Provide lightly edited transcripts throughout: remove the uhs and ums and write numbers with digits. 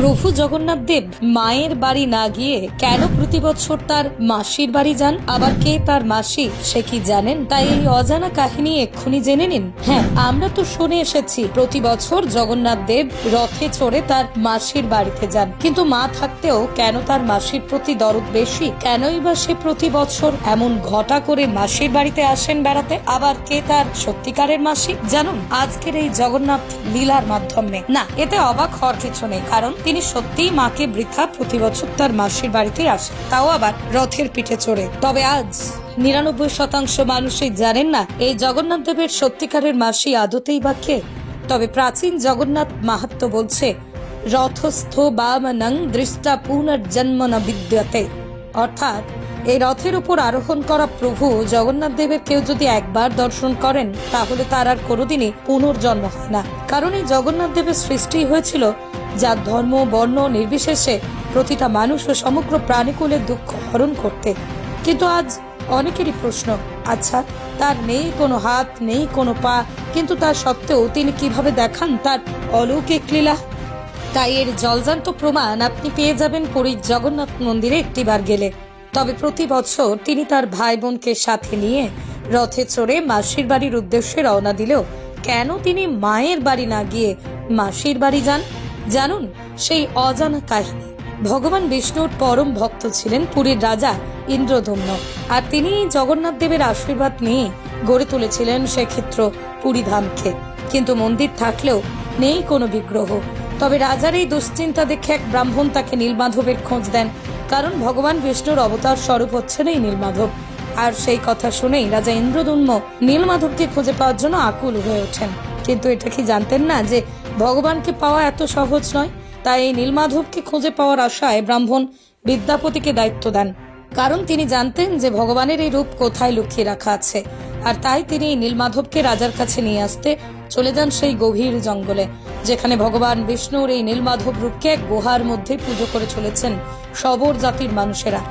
প্রভু জগন্নাথ দেব মায়ের বাড়ি না গিয়ে কেন প্রতি বছর তার মাসির বাড়ি যান? আবার কে তার মাসি সে কি জানেন? তাই এই অজানা কাহিনী এক্ষুনি জেনে নিন। হ্যাঁ, আমরা তো শুনে এসেছি প্রতি বছর জগন্নাথ দেব রথে চড়ে তার মাসির বাড়িতে যান, কিন্তু মা থাকতেও কেন তার মাসির প্রতি দরদ বেশি? কেনই বা সে প্রতি বছর এমন ঘটা করে মাসির বাড়িতে আসেন বেড়াতে? আবার কে তার সত্যিকারের মাসি জানুন আজকের এই জগন্নাথ লীলার মাধ্যমে। না, এতে অবাক হওয়ার কিছু নেই, কারণ তিনি সত্যিই মাকে বৃথা প্রতি বছর তার মাসির বাড়িতেই আসেন, তাও আবার রথের পিঠে চড়ে। তবে আজ 99% মানুষই জানেন না এই জগন্নাথ দেবের সত্যিকারের মাসি আদতেই বা কে। তবে প্রাচীন জগন্নাথ মাহাত্ম্য বলছে, রথস্থ বামনং দৃষ্টা পুনর্জন্ম ন বিদ্যতে, অর্থাৎ এই রথের উপর আরোহণ করা প্রভু জগন্নাথ দেবের কেউ যদি একবার দর্শন করেন তাহলে তার আর কোনোদিনই পুনর্জন্ম হয় না। কারণ এই জগন্নাথ দেবের সৃষ্টি হয়েছিল যার ধর্ম বর্ণ নির্বিশেষে প্রতিটা মানুষ ও সমগ্র প্রাণীকুলের দুঃখ হরণ করতে। কিন্তু আজ অনেকেরই প্রশ্ন, আচ্ছা তার নেই কোনো হাত, নেই কোনো পা, কিন্তু তার সত্ত্বেও তিনি কিভাবে দেখান তার অলৌকিক লীলা? তাই এর জলজান্ত প্রমাণ আপনি পেয়ে যাবেন পুরীর জগন্নাথ মন্দিরে একটিবার গেলে। তবে প্রতি বছর তিনি তার ভাই বোনকে সাথে নিয়ে রথে চড়ে মাসির বাড়ির উদ্দেশ্যে রওনা দিলেও কেন তিনি মায়ের বাড়ি না গিয়ে মাসির বাড়ি যান জানুন সেই অজানা কাহিনী। ভগবান বিষ্ণুর পরম ভক্ত ছিলেন পুরীর রাজা ইন্দ্রদম্ন, আর তিনি জগন্নাথ দেবের আশীর্বাদ নিয়ে গড়ে তুলেছিলেন সেক্ষেত্র পুরী ধামকে। কিন্তু মন্দির থাকলেও নেই কোনো বিগ্রহ। তবে রাজার এই দুশ্চিন্তা দেখে এক ব্রাহ্মণ তাকে নীলমাধবের খোঁজ দেন, কারণ ভগবান বিষ্ণুর অবতার স্বরূপ হচ্ছেন এই নীলমাধব। আর সেই কথা শুনেই রাজা ইন্দ্রদম্ন নীলমাধবকে খুঁজে পাওয়ার জন্য আকুল হয়ে ওঠেন। কিন্তু এটা কি জানতেন না যে ভগবানকে পাওয়া এত সহজ নয়? তাই এই নীলমাধবকে খুঁজে পাওয়ার আশায় ব্রাহ্মণ বিদ্যাপতিকে দায়িত্ব দেন, কারণ তিনি জানতেন যে ভগবানের এই রূপ কোথায় লুকিয়ে রাখা আছে। আর তাই তিনি এই নীলমাধবকে রাজার কাছে নিয়ে আসতে চলে যান সেই গভীর জঙ্গলে, যেখানে ভগবান বিষ্ণুর এই নীলমাধব রূপকে এক গুহার মধ্যে পুজো করে চলেছেন শবর জাতির মানুষেরা,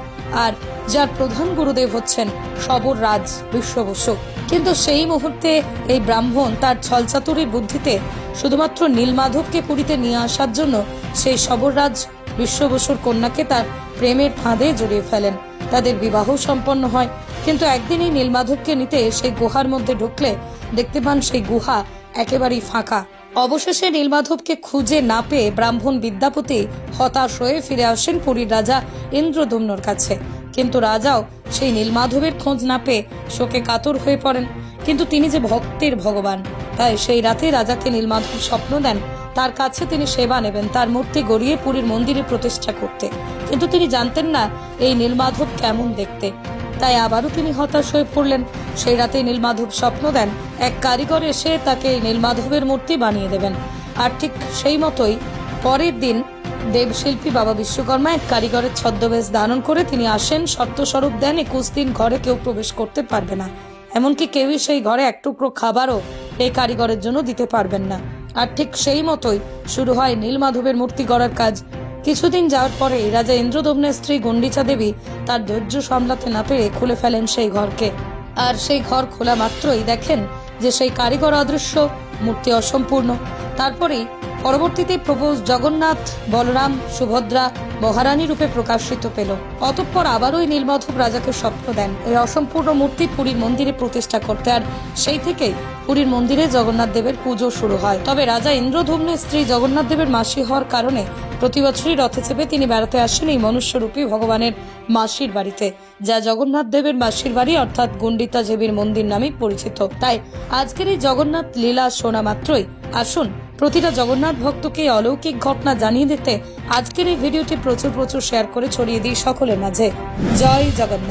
আর যার প্রধান গুরুদেব হচ্ছেন শবর রাজ বিশ্ব বসু। কিন্তু সেই মুহূর্তে এই ব্রাহ্মণ তার ছলচাতুরির বুদ্ধিতে শুধুমাত্র নীলমাধবকে পুরীতে নিয়ে আসার জন্য সেই শবররাজ বিশ্ব বসুর কন্যাকে তার প্রেমের ফাঁদে জড়িয়ে ফেলেন। তাদের বিবাহ সম্পন্ন হয়। কিন্তু একদিন এই নীলমাধবকে নিতে সেই গুহার মধ্যে ঢুকলে দেখতে পান সেই গুহা একেবারেই ফাঁকা। অবশেষে নীলমাধবকে খুঁজে না পেয়ে ব্রাহ্মণ বিদ্যাপতি হতাশ হয়ে ফিরে আসেন পুরীর রাজা ইন্দ্রদম্নর কাছে। কিন্তু রাজাও সেই নীলমাধবের খোঁজ না পেয়ে শোকে কাতর হয়ে পড়েন। কিন্তু তিনি যে ভক্তের ভগবান, তাই সেই রাতে রাজাকে নীলমাধব স্বপ্ন দেন তার কাছে তিনি সেবা নেবেন, তার মূর্তি গড়িয়ে পুরীর মন্দিরে প্রতিষ্ঠা করতে। কিন্তু তিনি জানতেন না এই নীলমাধব কেমন দেখতে, তাই আবারও তিনি হতাশ হয়ে পড়লেন। সেই রাতে নীলমাধব স্বপ্ন দেন এক কারিগর এসে তাকে নীলমাধবের মূর্তি বানিয়ে দেবেন। আর ঠিক সেই মতোই পরের দিন দেবশিল্পী বাবা বিশ্বকর্মা এক কারিগরের ছদ্মবেশ ধারণ করে তিনি আসেন। শর্ত স্বরূপ দেন 21 দিন ঘরে কেউ প্রবেশ করতে পারবে না, এমনকি কেউই সেই ঘরে এক টুকরো খাবারও এই কারিগরের জন্য দিতে পারবেন না। আর ঠিক সেই মতোই শুরু হয় নীলমাধবের মূর্তি গড়ার কাজ। কিছুদিন যাওয়ার পরে রাজা ইন্দ্রদম্নের স্ত্রী গণ্ডিচা দেবী তার ধৈর্য সামলাতে না পেরে খুলে ফেলেন সেই ঘরকে। আর সেই ঘর খোলা মাত্রই দেখেন যে সেই কারিগর অদৃশ্য, মূর্তি অসম্পূর্ণ। তারপরেই পরবর্তীতে প্রভু জগন্নাথ বলরাম সুভদ্রা মহারানী রূপে প্রকাশিত পেল। অতঃপর আবারও ওই নীলমাধব রাজাকে স্বপ্ন দেন এই অসম্পূর্ণ মূর্তি পুরীর মন্দিরে প্রতিষ্ঠা করতে। আর সেই থেকেই পুরীর মন্দিরে জগন্নাথ দেবের পুজো শুরু হয়। তবে রাজা ইন্দ্রদম্নের স্ত্রী জগন্নাথ দেবের মাসি হওয়ার কারণে প্রতি বছরই রথে চেপে তিনি বেড়াতে আসেন এই মনুষ্যরূপী ভগবানের মাসির বাড়িতে, যা জগন্নাথ দেবের মাসির বাড়ি অর্থাৎ গুন্ডিতা দেবীর মন্দির নামে পরিচিত। তাই আজকের এই জগন্নাথ লীলা শোনা মাত্রই আসুন প্রতিটা জগন্নাথ ভক্তকে অলৌকিক ঘটনা জানিয়ে দিতে আজকের এই ভিডিওটি প্রচুর শেয়ার করে ছড়িয়ে দিই সকলের মাঝে। জয় জগন্নাথ।